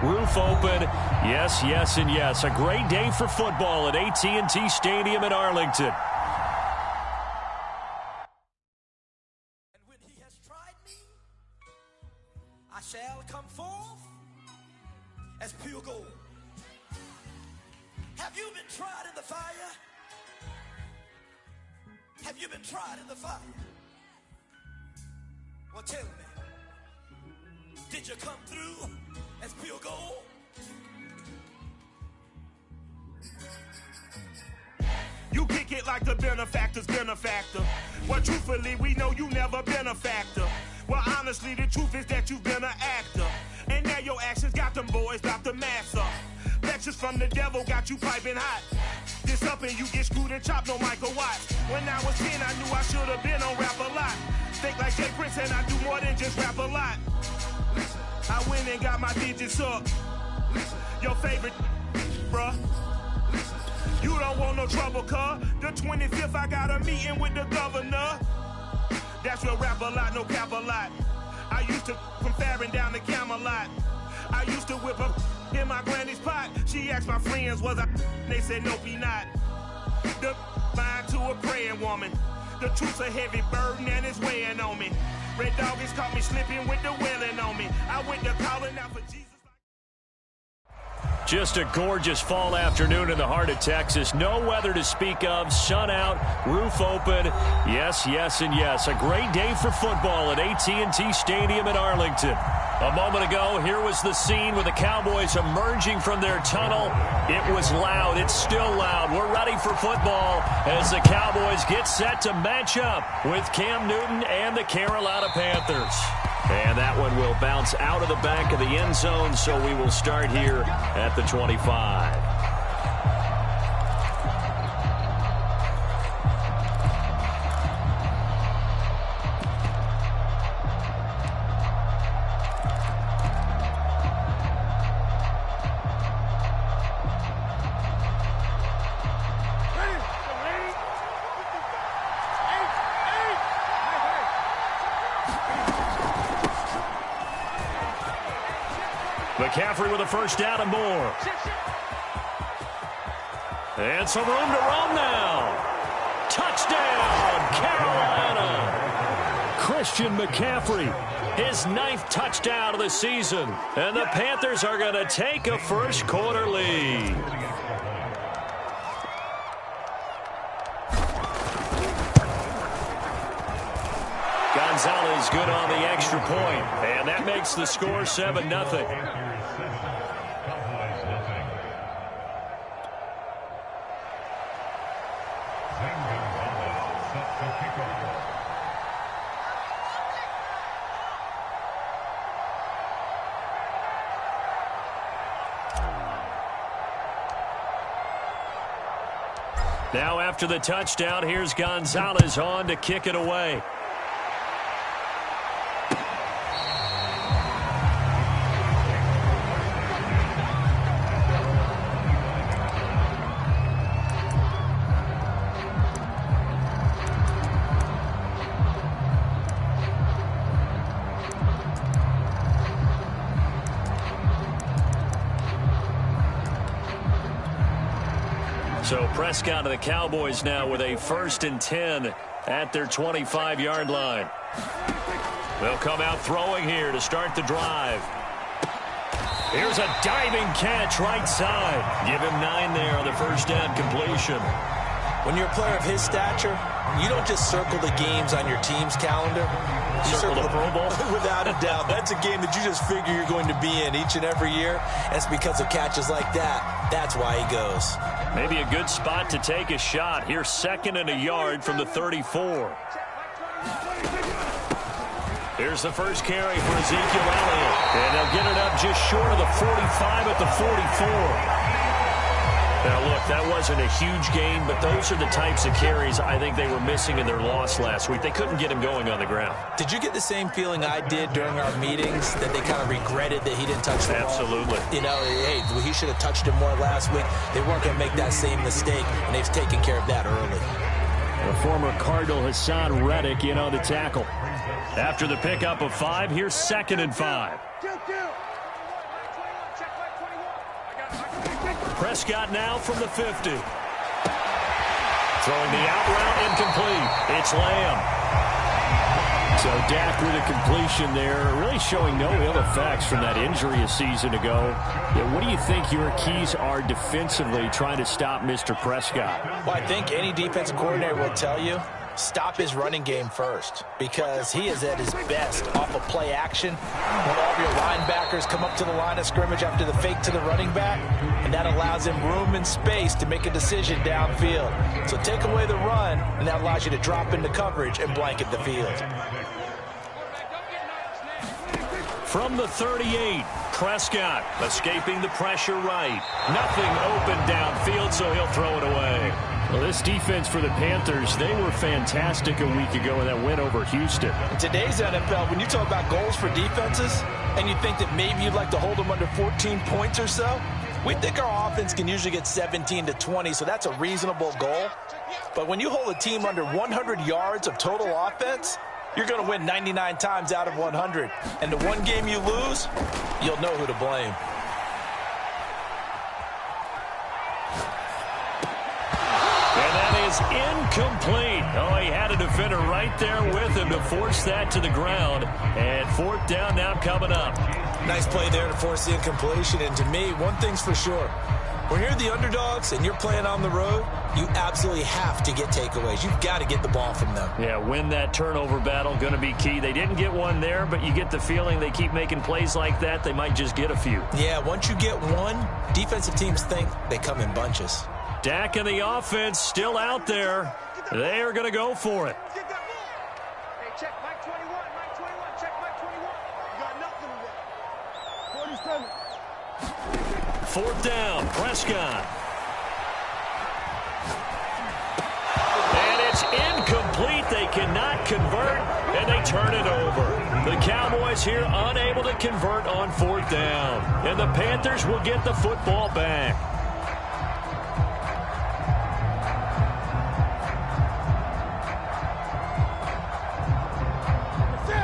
roof open. Yes, yes, and yes. A great day for football at AT&T Stadium in Arlington. And when he has tried me, I shall come forth as pure gold. Have you been tried in the fire? Have you been tried in the fire? Well, tell me, did you come through as pure gold? You kick it like the benefactor's benefactor. Well, truthfully, we know you never been a factor. Well, honestly, the truth is that you've been an actor. And now your actions got them boys dropped the mask up. Lectures from the devil got you piping hot. This up and you get screwed and chopped, no Michael Watts. When I was 10, I knew I should have been on rap a lot. Think like Jay Prince and I do more than just rap a lot. I went and got my digits up. Your favorite, bruh. You don't want no trouble, cuz. The 25th, I got a meeting with the governor. That's real rap a lot, no cap a lot. I used to from Farron down to Camelot. I used to whip up in my granny's pot. She asked my friends, was I? They said, nope, he not. The mind to a praying woman. The truth's a heavy burden and it's weighing on me. Red Dog has caught me slipping with the wailing on me. I went to calling out for Jesus. Just a gorgeous fall afternoon in the heart of Texas. No weather to speak of. Sun out, roof open. Yes, yes, and yes. A great day for football at AT&T Stadium in Arlington. A moment ago, here was the scene with the Cowboys emerging from their tunnel. It was loud. It's still loud. We're ready for football as the Cowboys get set to match up with Cam Newton and the Carolina Panthers. And that one will bounce out of the back of the end zone, so we will start here at the 25. McCaffrey with a first down and more. And some room to roam now. Touchdown, Carolina. Christian McCaffrey, his 9th touchdown of the season. And the Panthers are going to take a first quarter lead. Gonzalez good on the extra point, and that makes the score 7-0. Now after the touchdown, here's Gonzalez on to kick it away. So Prescott and the Cowboys now with a 1st and 10 at their 25-yard line. They'll come out throwing here to start the drive. Here's a diving catch right side. Give him 9 there on the first down completion. When you're a player of his stature, you don't just circle the games on your team's calendar. You circle the Pro Bowl? Without a doubt. That's a game that you just figure you're going to be in each and every year. And it's because of catches like that. That's why he goes. Maybe a good spot to take a shot. Here's 2nd and a yard from the 34. Here's the first carry for Ezekiel Elliott. And they'll get it up just short of the 45 at the 44. Now, look, that wasn't a huge gain, but those are the types of carries I think they were missing in their loss last week. They couldn't get him going on the ground. Did you get the same feeling I did during our meetings, that they kind of regretted that he didn't touch the ball? Absolutely. You know, hey, he should have touched him more last week. They weren't going to make that same mistake, and they've taken care of that early. The former Cardinal Hassan Reddick in on the tackle. After the pickup of 5, here's 2nd and 5. Prescott now from the 50. Throwing the out route, incomplete. It's Lamb. So Dak with a completion there, really showing no ill effects from that injury a season ago. Yeah, what do you think your keys are defensively trying to stop Mr. Prescott? Well, I think any defensive coordinator will tell you, stop his running game first, because he is at his best off of play action when all of your linebackers come up to the line of scrimmage after the fake to the running back, and that allows him room and space to make a decision downfield. So take away the run, and that allows you to drop into coverage and blanket the field. From the 38, Prescott escaping the pressure right. Nothing open downfield, so he'll throw it away. Well, this defense for the Panthers, they were fantastic a week ago in that win over Houston. In today's NFL, when you talk about goals for defenses, and you think that maybe you'd like to hold them under 14 points or so, we think our offense can usually get 17 to 20, so that's a reasonable goal. But when you hold a team under 100 yards of total offense, you're going to win 99 times out of 100. And the one game you lose, you'll know who to blame. And that is incomplete. Oh, he had a defender right there with him to force that to the ground. And fourth down now coming up. Nice play there to force the incompletion. And to me, one thing's for sure. When you're the underdogs and you're playing on the road, you absolutely have to get takeaways. You've got to get the ball from them. Yeah, win that turnover battle, going to be key. They didn't get one there, but you get the feeling they keep making plays like that, they might just get a few. Yeah, once you get one, defensive teams think they come in bunches. Dak and the offense still out there. They are going to go for it. Hey, check Mike 21, Mike 21, check Mike 21. You got nothing to do. 47. Fourth down, Prescott. And it's incomplete. They cannot convert, and they turn it over. The Cowboys here unable to convert on fourth down. And the Panthers will get the football back.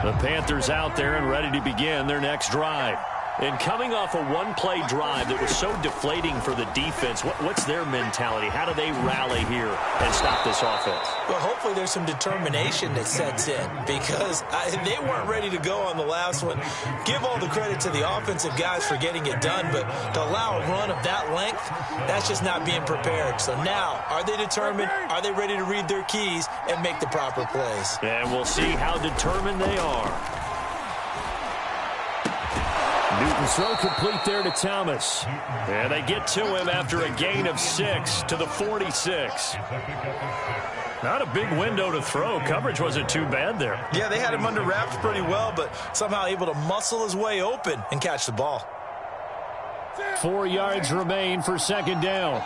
The Panthers out there and ready to begin their next drive. And coming off a one-play drive that was so deflating for the defense, what's their mentality? How do they rally here and stop this offense? Well, hopefully there's some determination that sets in, because they weren't ready to go on the last one. Give all the credit to the offensive guys for getting it done, but to allow a run of that length, that's just not being prepared. So now, are they determined? Are they ready to read their keys and make the proper plays? And we'll see how determined they are. Newton's throw complete there to Thomas. And they get to him after a gain of 6 to the 46. Not a big window to throw. Coverage wasn't too bad there. Yeah, they had him under wraps pretty well, but somehow able to muscle his way open and catch the ball. 4 yards remain for second down.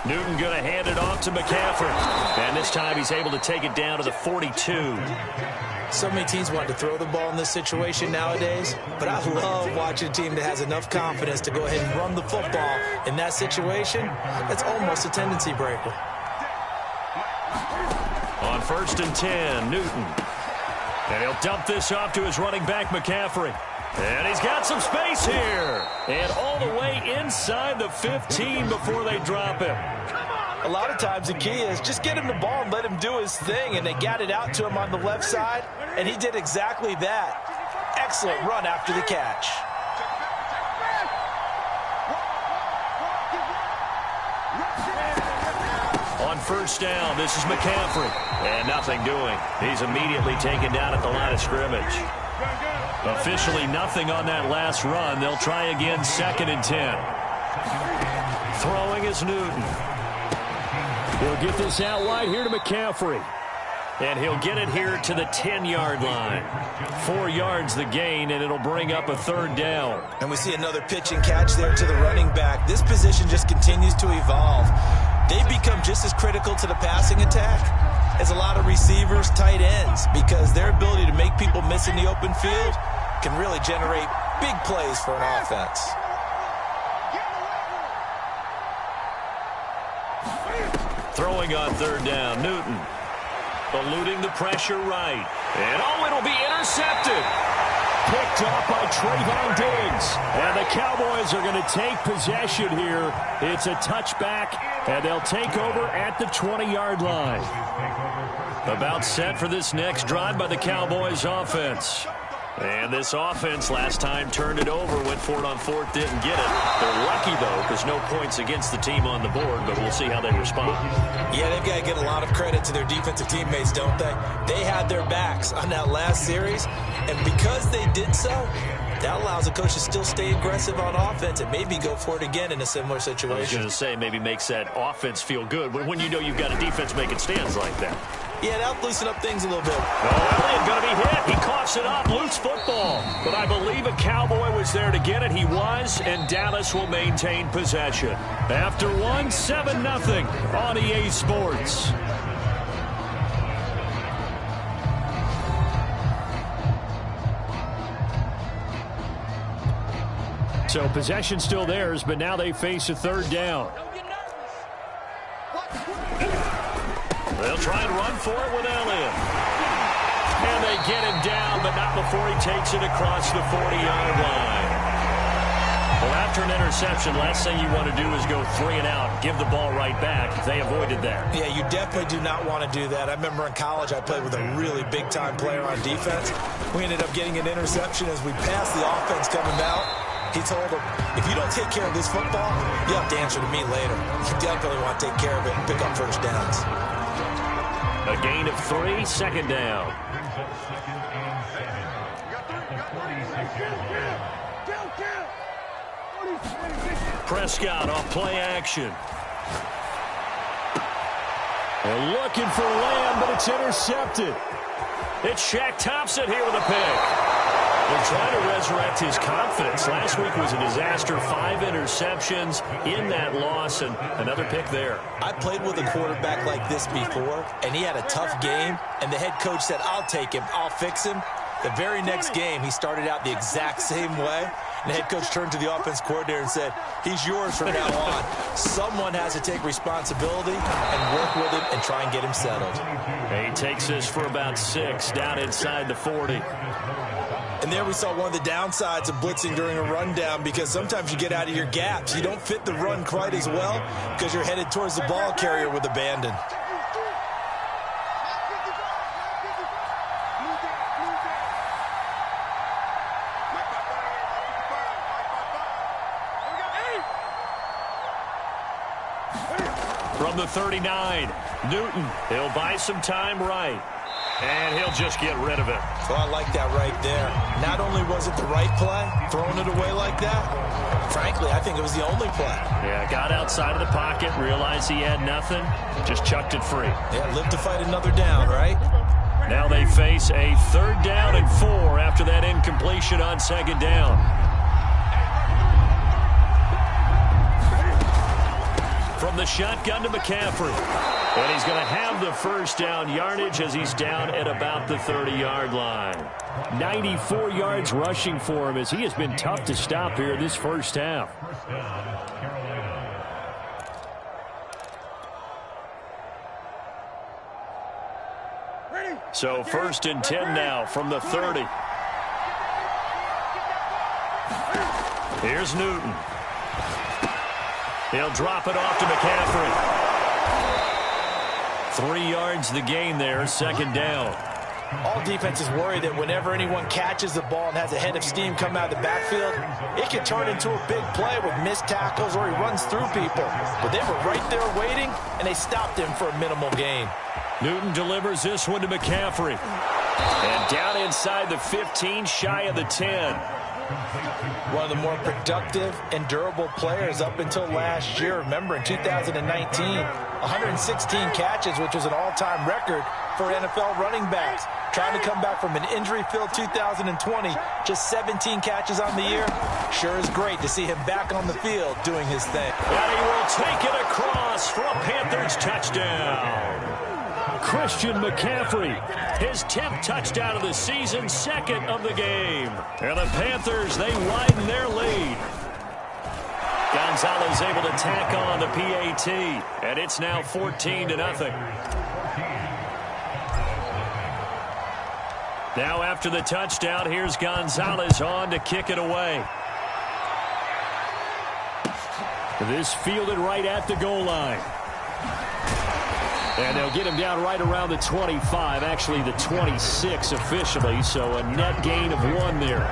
Newton going to hand it off to McCaffrey. And this time he's able to take it down to the 42. So many teams want to throw the ball in this situation nowadays, but I love watching a team that has enough confidence to go ahead and run the football. In that situation, that's almost a tendency breaker. On 1st and 10, Newton. And he'll dump this off to his running back, McCaffrey. And he's got some space here. And all the way inside the 15 before they drop him. A lot of times the key is just get him the ball and let him do his thing. And they got it out to him on the left side, and he did exactly that. Excellent run after the catch. On 1st down, this is McCaffrey. And nothing doing. He's immediately taken down at the line of scrimmage. Officially nothing on that last run. They'll try again 2nd and 10. Throwing is Newton. He'll get this out wide here to McCaffrey. And he'll get it here to the 10-yard line. 4 yards the gain, and it'll bring up a 3rd down. And we see another pitch and catch there to the running back. This position just continues to evolve. They've become just as critical to the passing attack as a lot of receivers, tight ends, because their ability to make people miss in the open field can really generate big plays for an offense. Throwing on third down, Newton. Eluding the pressure right. And, it'll be intercepted. Picked off by Trayvon Diggs. And the Cowboys are going to take possession here. It's a touchback, and they'll take over at the 20-yard line. About set for this next drive by the Cowboys offense. And this offense last time turned it over, went for it on fourth, didn't get it. They're lucky, though, because no points against the team on the board, but we'll see how they respond. Yeah, they've got to give a lot of credit to their defensive teammates, don't they? They had their backs on that last series, and because they did so, that allows the coach to still stay aggressive on offense and maybe go for it again in a similar situation. I was going to say, maybe makes that offense feel good, but when you know you've got a defense making stands like that. Yeah, that'll loosen up things a little bit. Elliott going to be hit. He coughs it up. Loose football. But I believe a Cowboy was there to get it. He was, and Dallas will maintain possession. After 7-0 on EA Sports. So possession still theirs, but now they face a third down. They'll try and run for it with Elliott. And they get him down, but not before he takes it across the 40-yard line. Well, after an interception, last thing you want to do is go 3 and out, give the ball right back. They avoided that. Yeah, you definitely do not want to do that. I remember in college I played with a really big-time player on defense. We ended up getting an interception as we passed the offense coming out. He told him, if you don't take care of this football, you'll have to answer to me later. You definitely want to take care of it and pick up first downs. A gain of 3, second down. Prescott off play action. They're looking for Lamb, but it's intercepted. It's Shaq Thompson here with a pick. They're trying to resurrect his confidence. Last week was a disaster. 5 interceptions in that loss, and another pick there. I played with a quarterback like this before, and he had a tough game, and the head coach said, I'll take him, I'll fix him. The very next game, he started out the exact same way, and the head coach turned to the offense coordinator and said, he's yours from now on. Someone has to take responsibility and work with him and try and get him settled. He takes this for about 6 down inside the 40. And there we saw one of the downsides of blitzing during a rundown, because sometimes you get out of your gaps. You don't fit the run quite as well because you're headed towards the ball carrier with abandon. From the 39, Newton, he'll buy some time right. And he'll just get rid of it. Oh, I like that right there. Not only was it the right play, throwing it away like that, frankly, I think it was the only play. Yeah, got outside of the pocket, realized he had nothing, just chucked it free. Yeah, live to fight another down, right? Now they face a 3rd down and 4 after that incompletion on 2nd down. From the shotgun to McCaffrey. And he's going to have the first down yardage as he's down at about the 30-yard line. 94 yards rushing for him as he has been tough to stop here this first half. So 1st and 10 now from the 30. Here's Newton. He'll drop it off to McCaffrey. 3 yards the gain there, 2nd down. All defenses worry that whenever anyone catches the ball and has a head of steam come out of the backfield, it can turn into a big play with missed tackles or he runs through people. But they were right there waiting, and they stopped him for a minimal gain. Newton delivers this one to McCaffrey. And down inside the 15, shy of the 10. One of the more productive and durable players up until last year. Remember, in 2019, 116 catches, which was an all-time record for NFL running backs. Trying to come back from an injury-filled 2020, just 17 catches on the year. Sure is great to see him back on the field doing his thing. And he will take it across for a Panthers touchdown. Christian McCaffrey, his 10th touchdown of the season, 2nd of the game. And the Panthers, they widen their lead. Got Gonzalez able to tack on the PAT, and it's now 14-0. Now after the touchdown, here's Gonzalez on to kick it away. This fielded right at the goal line. And they'll get him down right around the 25, actually the 26 officially, so a net gain of 1 there.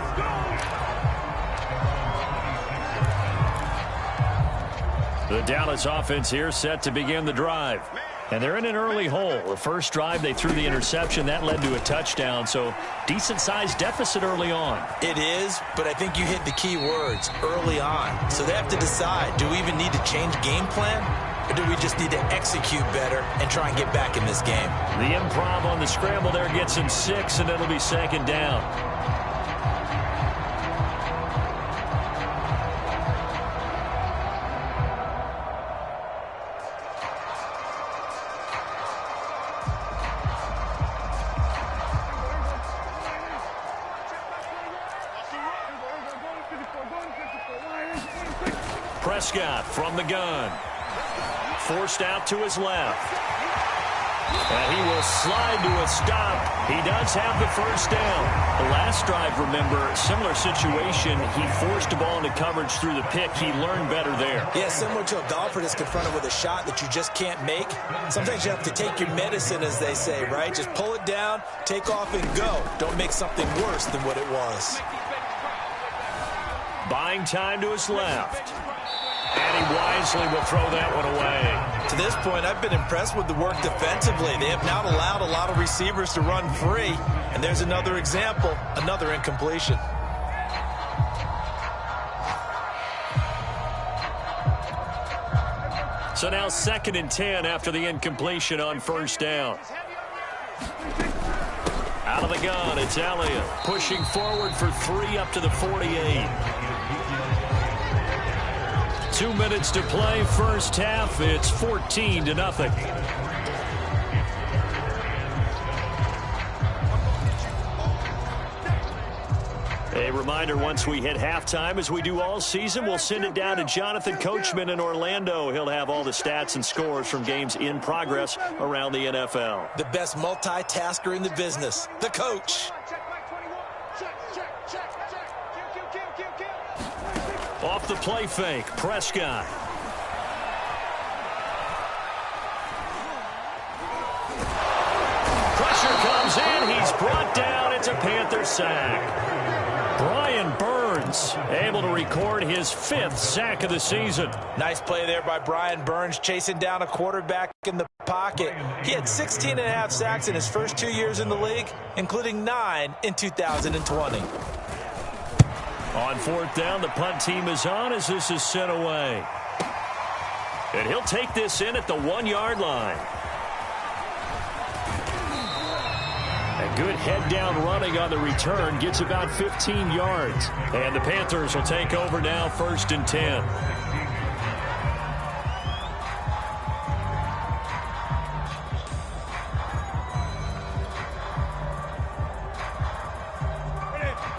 The Dallas offense here set to begin the drive. And they're in an early hole. The first drive, they threw the interception. That led to a touchdown, so decent-sized deficit early on. It is, but I think you hit the key words, early on. So they have to decide, do we even need to change game plan, or do we just need to execute better and try and get back in this game? The improv on the scramble there gets him 6, and it'll be 2nd down. Prescott from the gun. Forced out to his left. And he will slide to a stop. He does have the first down. The last drive, remember, similar situation. He forced the ball into coverage through the pick. He learned better there. Yeah, similar to a golfer that's confronted with a shot that you just can't make. Sometimes you have to take your medicine, as they say, right? Just pull it down, take off, and go. Don't make something worse than what it was. Buying time to his left. And he wisely will throw that one away. To this point, I've been impressed with the work defensively. They have not allowed a lot of receivers to run free. And there's another example, another incompletion. So now 2nd and 10 after the incompletion on first down. Out of the gun, it's Elliott. Pushing forward for 3 up to the 48. 2 minutes to play, first half. It's 14-0. A reminder, once we hit halftime, as we do all season, we'll send it down to Jonathan Coachman in Orlando. He'll have all the stats and scores from games in progress around the NFL. The best multitasker in the business, the coach. Off the play fake, Prescott. Pressure comes in. He's brought down. It's a Panther sack. Brian Burns able to record his 5th sack of the season. Nice play there by Brian Burns, chasing down a quarterback in the pocket. He had 16.5 sacks in his first 2 years in the league, including 9 in 2020. On 4th down, the punt team is on as this is sent away. And he'll take this in at the 1-yard line. A good head-down running on the return gets about 15 yards. And the Panthers will take over now, 1st and 10.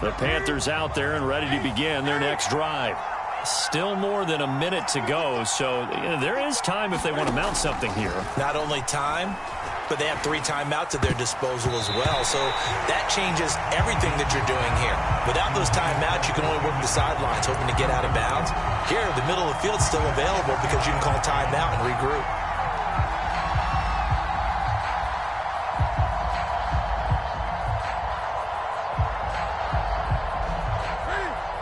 The Panthers out there and ready to begin their next drive. Still more than a minute to go, so there is time if they want to mount something here. Not only time, but they have 3 timeouts at their disposal as well, so that changes everything that you're doing here. Without those timeouts, you can only work the sidelines, hoping to get out of bounds. Here, the middle of the field is still available because you can call timeout and regroup.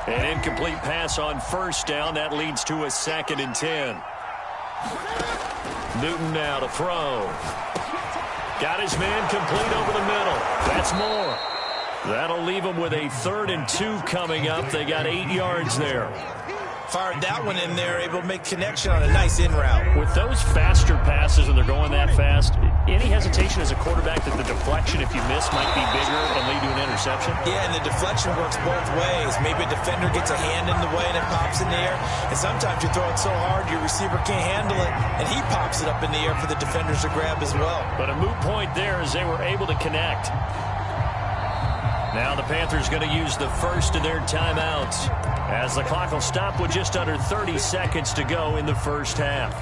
An incomplete pass on first down. That leads to a 2nd and 10. Newton now to throw. Got his man complete over the middle. That's more. That'll leave him with a 3rd and 2 coming up. They got 8 yards there. Fired that one in there, able to make connection on a nice in route. With those faster passes and they're going that fast, any hesitation as a quarterback that the deflection, if you miss, might be bigger and lead to an interception? Yeah, and the deflection works both ways. Maybe a defender gets a hand in the way and it pops in the air. And sometimes you throw it so hard your receiver can't handle it, and he pops it up in the air for the defenders to grab as well. But a moot point there as they were able to connect. Now the Panthers going to use the first of their timeouts as the clock will stop with just under 30 seconds to go in the first half.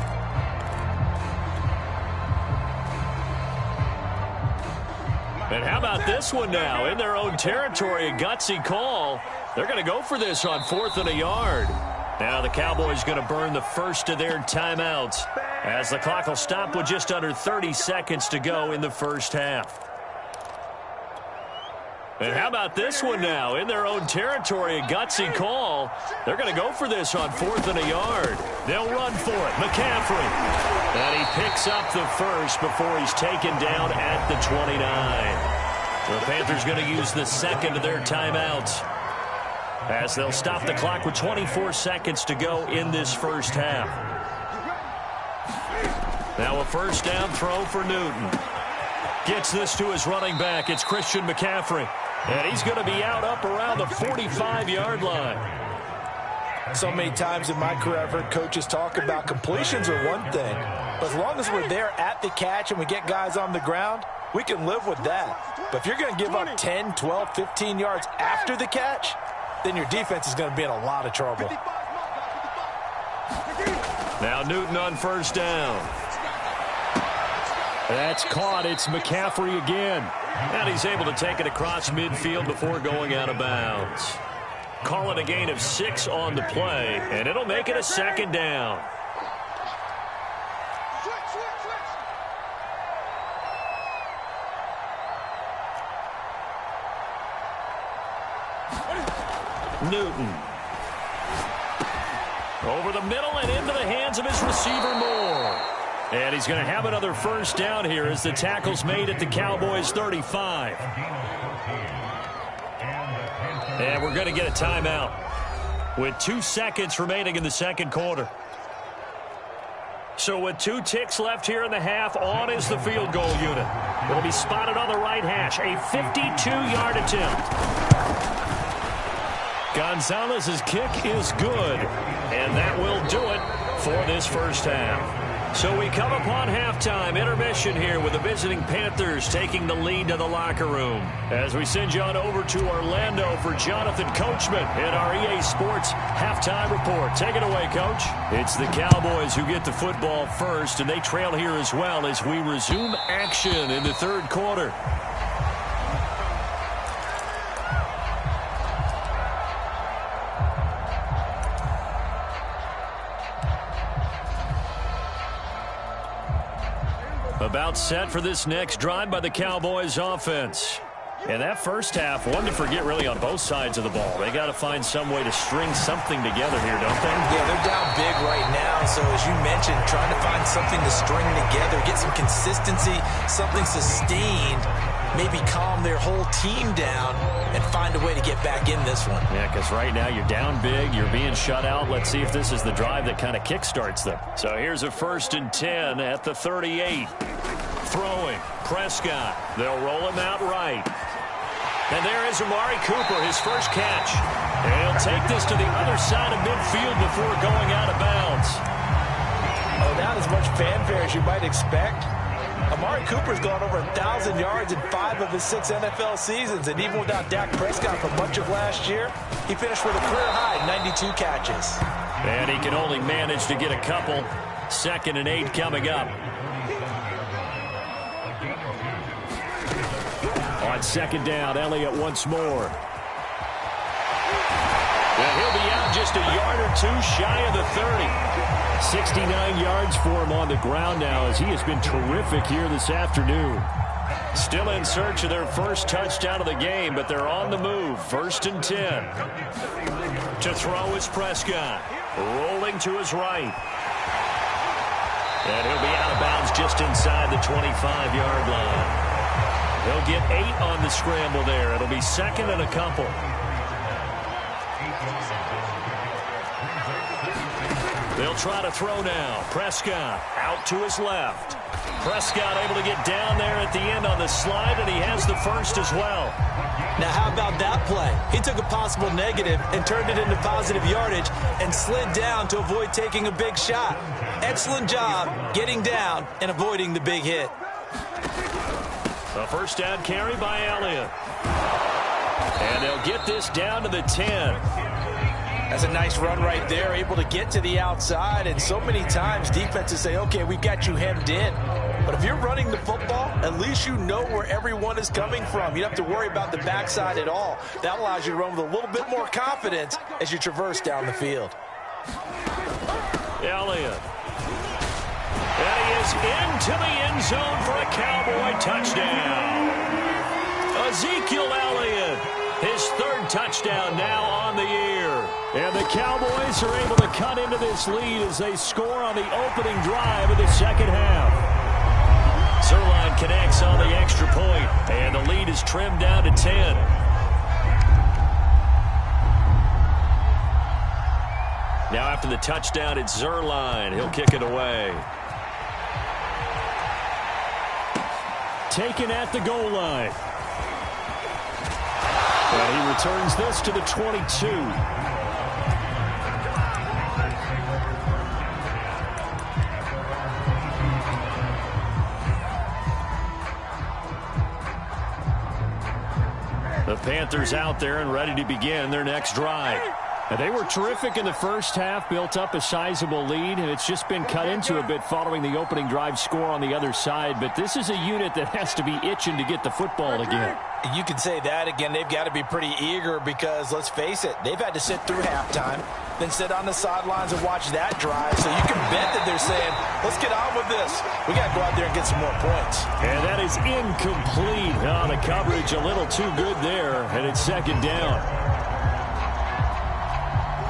And how about this one now? In their own territory, a gutsy call. They're going to go for this on 4th and a yard. Now the Cowboys going to burn the first of their timeouts as the clock will stop with just under 30 seconds to go in the first half. And how about this one now? In their own territory, a gutsy call. They're going to go for this on 4th and a yard. They'll run for it. McCaffrey. And he picks up the first before he's taken down at the 29. The Panthers going to use the second of their timeouts as they'll stop the clock with 24 seconds to go in this first half. Now a first down throw for Newton. Gets this to his running back. It's Christian McCaffrey. And he's going to be out up around the 45-yard line. So many times in my career, I've heard coaches talk about completions are one thing. But as long as we're there at the catch and we get guys on the ground, we can live with that. But if you're going to give up 10, 12, 15 yards after the catch, then your defense is going to be in a lot of trouble. Now Newton on first down. That's caught. It's McCaffrey again. And he's able to take it across midfield before going out of bounds. Call it a gain of 6 on the play, and it'll make it a second down. Newton. Over the middle and into the hands of his receiver Moore. And he's going to have another first down here as the tackle's made at the Cowboys 35. And we're going to get a timeout with 2 seconds remaining in the second quarter. So with 2 ticks left here in the half, on is the field goal unit. It'll be spotted on the right hash. A 52-yard attempt. Gonzalez's kick is good. And that will do it for this first half. So we come upon halftime intermission here with the visiting Panthers taking the lead to the locker room. As we send you on over to Orlando for Jonathan Coachman in our EA Sports halftime report. Take it away, Coach. It's the Cowboys who get the football first, and they trail here as well as we resume action in the third quarter. About set for this next drive by the Cowboys offense. And that first half, one to forget really on both sides of the ball. They got to find some way to string something together here, don't they? Yeah, they're down big right now. So as you mentioned, trying to find something to string together, get some consistency, something sustained, maybe calm their whole team down and find a way to get back in this one. Yeah, because right now you're down big, you're being shut out. Let's see if this is the drive that kind of kickstarts them. So here's a 1st and 10 at the 38. Throwing, Prescott. They'll roll him out right. And there is Amari Cooper, his first catch. And he'll take this to the other side of midfield before going out of bounds. Oh, not as much fanfare as you might expect. Amari Cooper's gone over 1,000 yards in 5 of his 6 NFL seasons, and even without Dak Prescott for much of last year, he finished with a career-high 92 catches. And he can only manage to get a couple. 2nd and 8 coming up. On 2nd down, Elliott once more. And he'll be out just a yard or 2 shy of the 30. 69 yards for him on the ground now as he has been terrific here this afternoon. Still in search of their first touchdown of the game, but they're on the move. 1st and 10. To throw is Prescott. Rolling to his right. And he'll be out of bounds just inside the 25-yard line. He'll get 8 on the scramble there. It'll be 2nd and a couple. They'll try to throw now. Prescott out to his left. Prescott able to get down there at the end on the slide, and he has the first as well. Now, how about that play? He took a possible negative and turned it into positive yardage and slid down to avoid taking a big shot. Excellent job getting down and avoiding the big hit. A first down carry by Elliott. And they'll get this down to the 10. That's a nice run right there, able to get to the outside. And so many times defenses say, okay, we've got you hemmed in. But if you're running the football, at least you know where everyone is coming from. You don't have to worry about the backside at all. That allows you to run with a little bit more confidence as you traverse down the field. Elliott. And he is into the end zone for a Cowboy touchdown. Ezekiel Elliott, his third touchdown now on the year. And the Cowboys are able to cut into this lead as they score on the opening drive of the second half. Zuerlein connects on the extra point, and the lead is trimmed down to 10. Now after the touchdown, it's Zuerlein. He'll kick it away. Taken at the goal line. And he returns this to the 22. The Panthers out there and ready to begin their next drive. And they were terrific in the first half, built up a sizable lead, and it's just been cut into a bit following the opening drive score on the other side. But this is a unit that has to be itching to get the football again. You can say that again. They've got to be pretty eager because, let's face it, they've had to sit through halftime, then sit on the sidelines and watch that drive. So you can bet that they're saying, let's get on with this. We got to go out there and get some more points. And that is incomplete. Oh, the coverage a little too good there, and it's second down.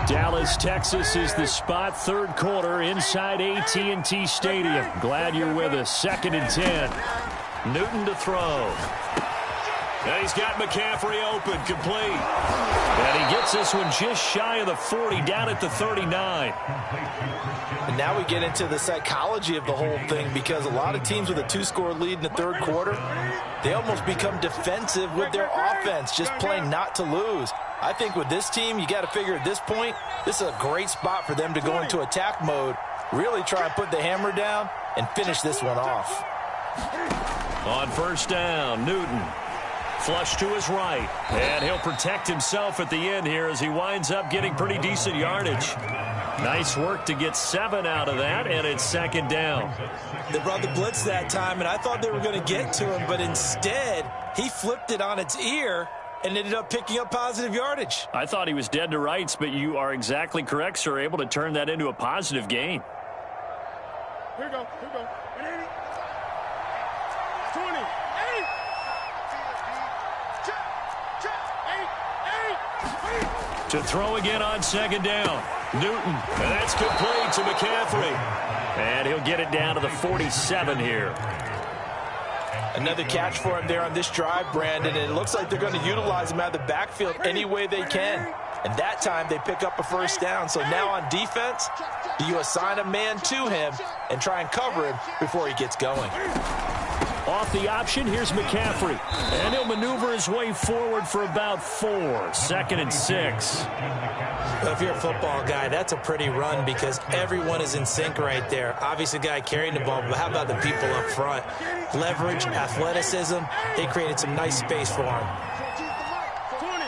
Dallas, Texas is the spot. Third quarter inside AT&T Stadium. Glad you're with us. 2nd and 10. Newton to throw. And he's got McCaffrey open, complete. And he gets this one just shy of the 40, down at the 39. And now we get into the psychology of the whole thing, because a lot of teams with a 2-score lead in the third quarter, they almost become defensive with their offense, just playing not to lose. I think with this team, you got to figure at this point, this is a great spot for them to go into attack mode, really try and put the hammer down and finish this one off. On first down, Newton. Flush to his right. And he'll protect himself at the end here as he winds up getting pretty decent yardage. Nice work to get 7 out of that, and it's second down. They brought the blitz that time, and I thought they were going to get to him, but instead, he flipped it on its ear and ended up picking up positive yardage. I thought he was dead to rights, but you are exactly correct, sir. Able to turn that into a positive gain. Here we go. 20. 8. To throw again on second down. Newton. And that's complete to McCaffrey. And he'll get it down to the 47 here. Another catch for him there on this drive, Brandon, and it looks like they're going to utilize him out of the backfield any way they can. And that time they pick up a first down. So now on defense, do you assign a man to him and try and cover him before he gets going? Off the option, here's McCaffrey. And he'll maneuver his way forward for about 4. 2nd and 6. Well, if you're a football guy, that's a pretty run because everyone is in sync right there. Obviously, the guy carrying the ball, but how about the people up front? Leverage, athleticism, they created some nice space for him. 20.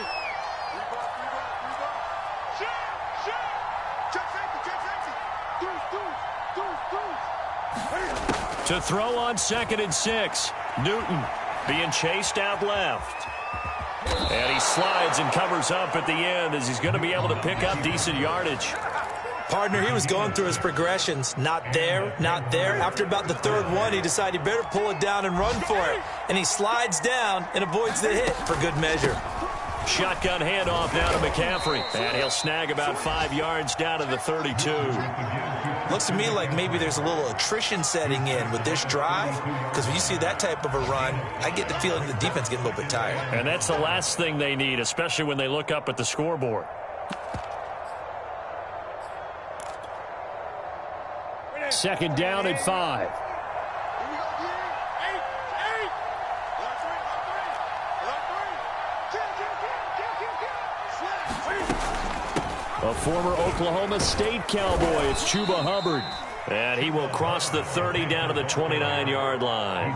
To throw on 2nd and 6. Newton being chased out left. And he slides and covers up at the end as he's going to be able to pick up decent yardage. Partner, he was going through his progressions. Not there, not there. After about the third one, he decided he better pull it down and run for it. And he slides down and avoids the hit for good measure. Shotgun handoff now to McCaffrey. And he'll snag about 5 yards down to the 32. Looks to me like maybe there's a little attrition setting in with this drive, because when you see that type of a run, I get the feeling the defense getting a little bit tired. And that's the last thing they need, especially when they look up at the scoreboard. Second down at 5. A former Oklahoma State Cowboy, it's Chuba Hubbard. And he will cross the 30 down to the 29-yard line.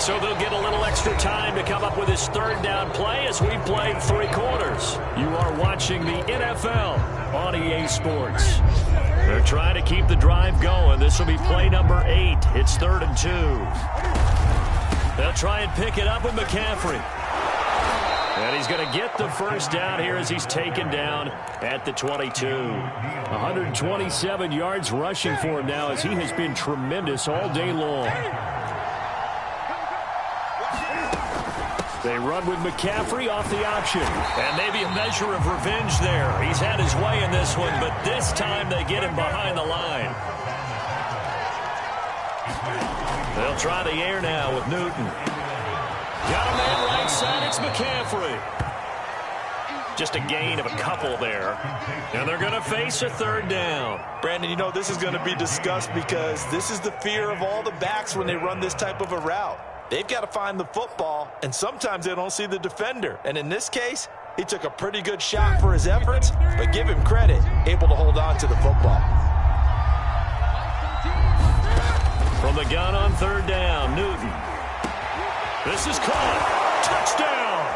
So they'll get a little extra time to come up with his third down play as we play 3 quarters. You are watching the NFL on EA Sports. They're trying to keep the drive going. This will be play number 8. It's 3rd and 2. They'll try and pick it up with McCaffrey. And he's going to get the first down here as he's taken down at the 22. 127 yards rushing for him now as he has been tremendous all day long. They run with McCaffrey off the option. And maybe a measure of revenge there. He's had his way in this one, but this time they get him behind the line. They'll try the air now with Newton. Got a man right side. It's McCaffrey. Just a gain of a couple there. And they're going to face a 3rd down. Brandon, you know, this is going to be discussed because this is the fear of all the backs when they run this type of a route. They've got to find the football, and sometimes they don't see the defender. And in this case, he took a pretty good shot for his efforts, but give him credit, able to hold on to the football. From the gun on 3rd down, Newton. This is caught. Touchdown.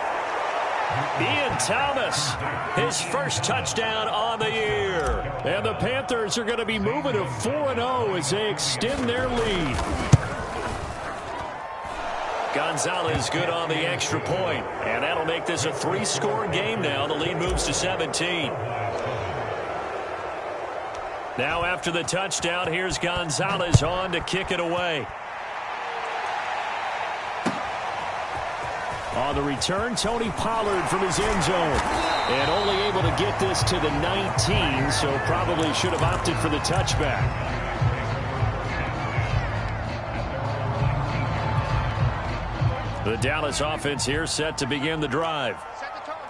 Ian Thomas, his first touchdown on the year. And the Panthers are going to be moving to 4-0 as they extend their lead. Gonzalez good on the extra point, and that'll make this a 3-score game now. The lead moves to 17. Now after the touchdown, here's Gonzalez on to kick it away. On the return, Tony Pollard from his end zone. And only able to get this to the 19, so probably should have opted for the touchback. The Dallas offense here set to begin the drive.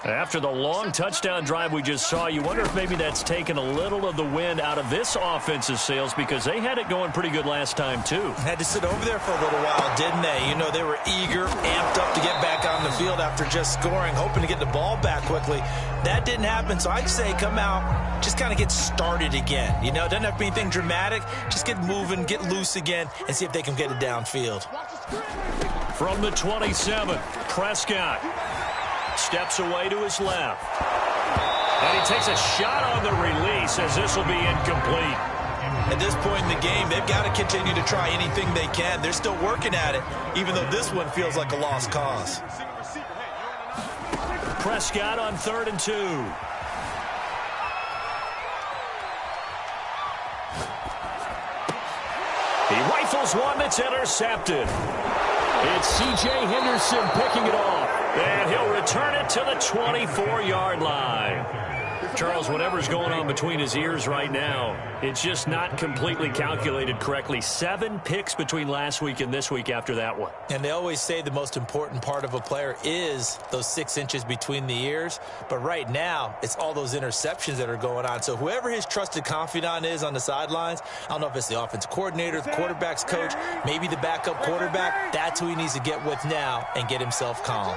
After the long touchdown drive we just saw, you wonder if maybe that's taken a little of the wind out of this offensive sails because they had it going pretty good last time, too. Had to sit over there for a little while, didn't they? You know, they were eager, amped up to get back on the field after just scoring, hoping to get the ball back quickly. That didn't happen, so I'd say come out, just kind of get started again. You know, it doesn't have to be anything dramatic. Just get moving, get loose again, and see if they can get it downfield. From the 27, Prescott steps away to his left. And he takes a shot on the release as this will be incomplete. At this point in the game, they've got to continue to try anything they can. They're still working at it, even though this one feels like a lost cause. Prescott on 3rd and 2. He rifles one that's intercepted. It's C.J. Henderson picking it off. And he'll return it to the 24-yard line. Charles, whatever's going on between his ears right now, it's just not completely calculated correctly. 7 picks between last week and this week after that one. And they always say the most important part of a player is those 6 inches between the ears. But right now, it's all those interceptions that are going on. So whoever his trusted confidant is on the sidelines, I don't know if it's the offensive coordinator, the quarterback's coach, maybe the backup quarterback, that's who he needs to get with now and get himself calm.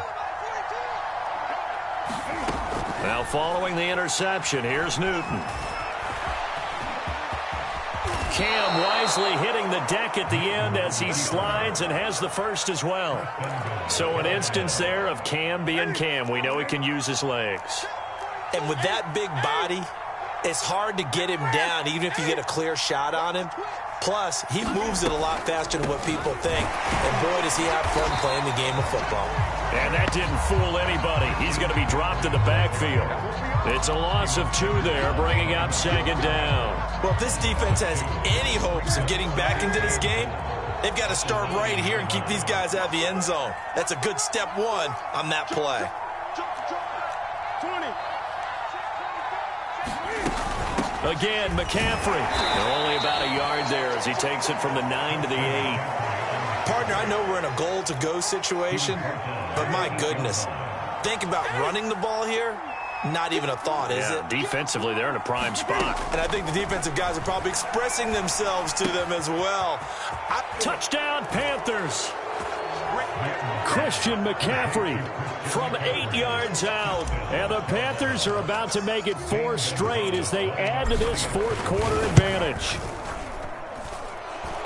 Now following the interception, here's Newton. Cam wisely hitting the deck at the end as he slides and has the first as well. So an instance there of Cam being Cam. We know he can use his legs. And with that big body, it's hard to get him down even if you get a clear shot on him. Plus, he moves it a lot faster than what people think. And boy, does he have fun playing the game of football. And that didn't fool anybody. He's going to be dropped in the backfield. It's a loss of 2 there, bringing up 2nd down. Well, if this defense has any hopes of getting back into this game, they've got to start right here and keep these guys out of the end zone. That's a good step 1 on that play. 20. Again, McCaffrey. They're only about a yard there as he takes it from the 9 to the 8. Partner, I know we're in a goal-to-go situation, but my goodness, think about running the ball here. Not even a thought, is it? Defensively, they're in a prime spot. And I think the defensive guys are probably expressing themselves to them as well. Touchdown, Panthers. Christian McCaffrey from 8 yards out. And the Panthers are about to make it 4 straight as they add to this 4th quarter advantage.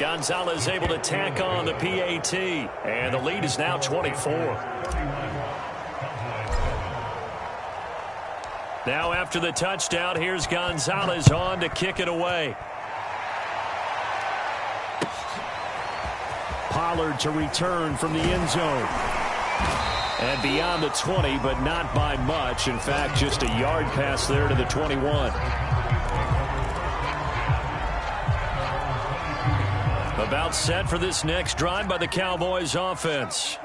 Gonzalez able to tack on the PAT, and the lead is now 24. Now after the touchdown, here's Gonzalez on to kick it away. Pollard to return from the end zone. And beyond the 20, but not by much. In fact, just a yard pass there to the 21. About set for this next drive by the Cowboys offense.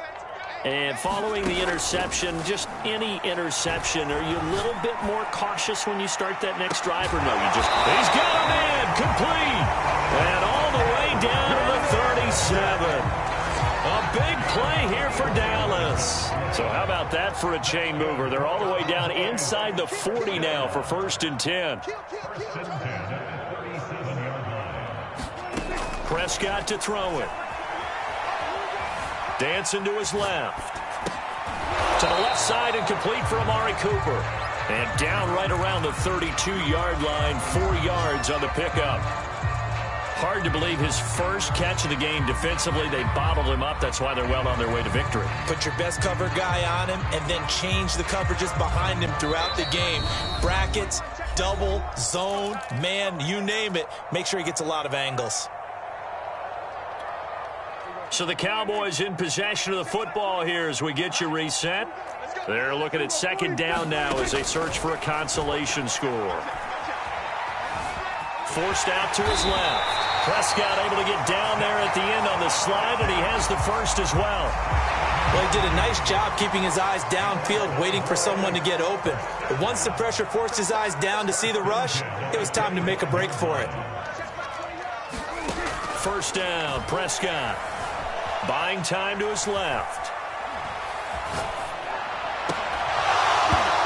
And following the interception, just any interception, are you a little bit more cautious when you start that next drive, or no? He's got a man, complete, and all the way down to the 37. A big play here for Dallas. So how about that for a chain mover? They're all the way down inside the 40 now for 1st and 10. Prescott to throw it. Dancing to his left. To the left side and complete for Amari Cooper. And down right around the 32-yard line, 4 yards on the pickup. Hard to believe his first catch of the game defensively. They bottled him up. That's why they're well on their way to victory. Put your best cover guy on him and then change the coverages behind him throughout the game. Brackets, double, zone, man, you name it. Make sure he gets a lot of angles. So the Cowboys in possession of the football here as we get you reset. They're looking at 2nd down now as they search for a consolation score. Forced out to his left. Prescott able to get down there at the end on the slide, and he has the first as well. Well, he did a nice job keeping his eyes downfield, waiting for someone to get open. But once the pressure forced his eyes down to see the rush, it was time to make a break for it. 1st down, Prescott. Buying time to his left.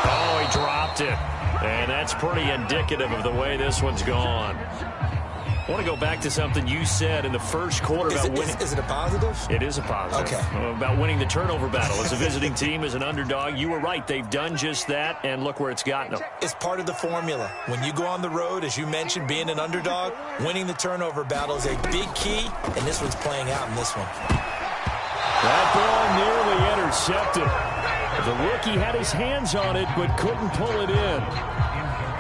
Oh, he dropped it. And that's pretty indicative of the way this one's gone. I want to go back to something you said in the first quarter about winning. Is it a positive? It is a positive. Okay. About winning the turnover battle. As a visiting team, as an underdog, you were right. They've done just that, and look where it's gotten them. It's part of the formula. When you go on the road, as you mentioned, being an underdog, winning the turnover battle is a big key, and this one's playing out in this one. That ball nearly intercepted. The rookie had his hands on it, but couldn't pull it in.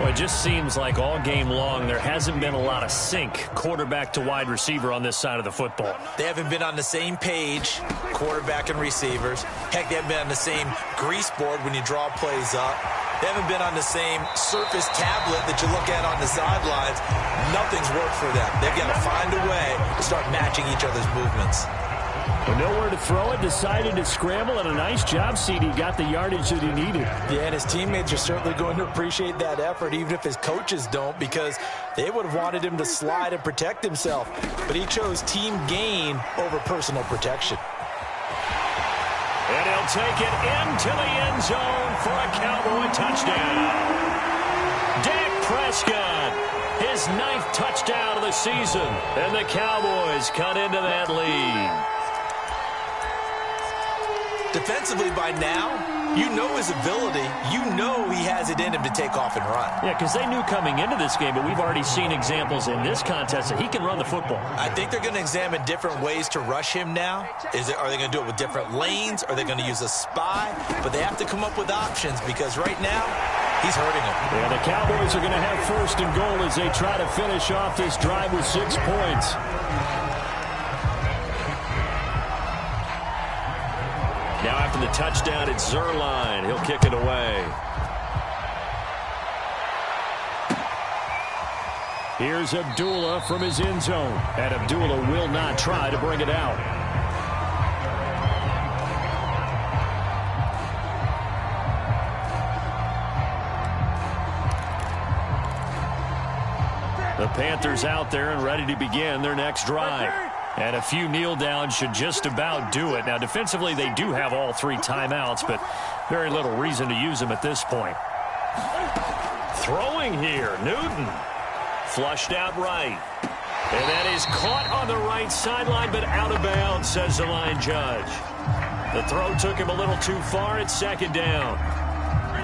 Well, it just seems like all game long there hasn't been a lot of sync quarterback to wide receiver on this side of the football. They haven't been on the same page, quarterback and receivers. Heck, they haven't been on the same grease board when you draw plays up. They haven't been on the same surface tablet that you look at on the sidelines. Nothing's worked for them. They've got to find a way to start matching each other's movements. Well, nowhere to throw it, decided to scramble, and a nice job, CD. Got the yardage that he needed. Yeah, and his teammates are certainly going to appreciate that effort, even if his coaches don't, because they would have wanted him to slide and protect himself. But he chose team gain over personal protection. And he'll take it into the end zone for a Cowboy touchdown. Dak Prescott, his 9th touchdown of the season, and the Cowboys cut into that lead. Defensively by now, you know his ability. You know he has it in him to take off and run. Yeah, because they knew coming into this game, but we've already seen examples in this contest that he can run the football. I think they're going to examine different ways to rush him now. Are they going to do it with different lanes? Are they going to use a spy? But they have to come up with options because right now, he's hurting them. Yeah, the Cowboys are going to have 1st and goal as they try to finish off this drive with 6 points. Now after the touchdown, it's Zuerlein. He'll kick it away. Here's Abdullah from his end zone. And Abdullah will not try to bring it out. The Panthers out there and ready to begin their next drive. And a few kneel downs should just about do it. Now, defensively, they do have all 3 timeouts, but very little reason to use them at this point. Throwing here, Newton. Flushed out right. And that is caught on the right sideline, but out of bounds, says the line judge. The throw took him a little too far at 2nd down.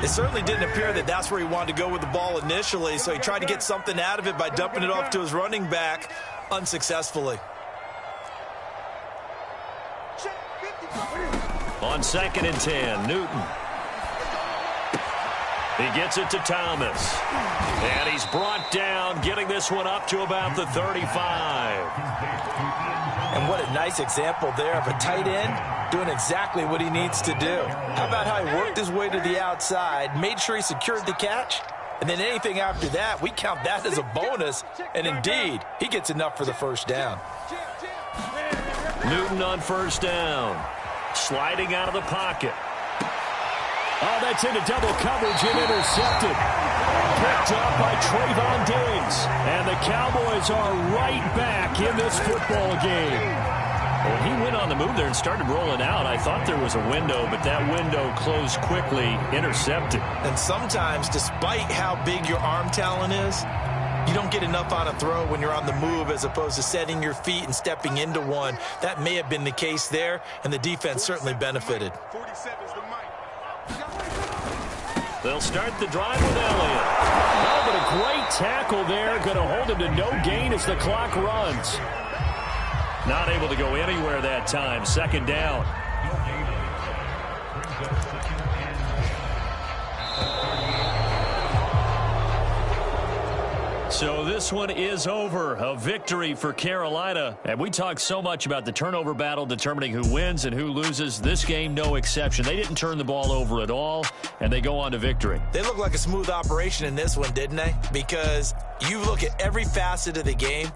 It certainly didn't appear that that's where he wanted to go with the ball initially, so he tried to get something out of it by dumping it off to his running back unsuccessfully. On 2nd and 10, Newton. He gets it to Thomas. And he's brought down, getting this one up to about the 35. And what a nice example there of a tight end doing exactly what he needs to do. How about how he worked his way to the outside, made sure he secured the catch, and then anything after that, we count that as a bonus. And indeed, he gets enough for the first down. Newton on 1st down. Sliding out of the pocket. Oh, that's into double coverage and intercepted. Picked up by Trayvon Diggs. And the Cowboys are right back in this football game. Well, he went on the move there and started rolling out. I thought there was a window, but that window closed quickly, intercepted. And sometimes, despite how big your arm talent is, you don't get enough on a throw when you're on the move as opposed to setting your feet and stepping into one. That may have been the case there, and the defense certainly benefited. 47's the mic. They'll start the drive with Elliott. Oh, but a great tackle there. Going to hold him to no gain as the clock runs. Not able to go anywhere that time. 2nd down. So this one is over. A victory for Carolina. And we talked so much about the turnover battle determining who wins and who loses. This game, no exception. They didn't turn the ball over at all, and they go on to victory. They look like a smooth operation in this one, didn't they? Because you look at every facet of the game,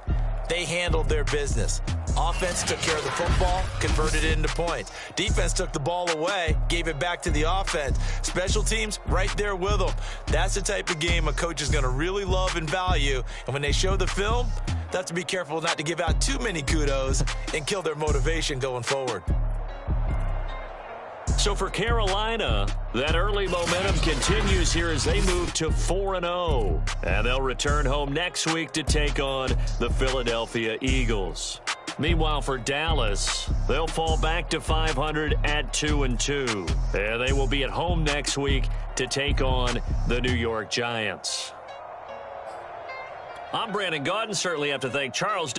they handled their business. Offense took care of the football, converted it into points. Defense took the ball away, gave it back to the offense. Special teams, right there with them. That's the type of game a coach is going to really love and value. And when they show the film, they have to be careful not to give out too many kudos and kill their motivation going forward. So for Carolina, that early momentum continues here as they move to 4-0. And they'll return home next week to take on the Philadelphia Eagles. Meanwhile, for Dallas, they'll fall back to 500 at 2-2. And they will be at home next week to take on the New York Giants. I'm Brandon Gaudin. Certainly have to thank Charles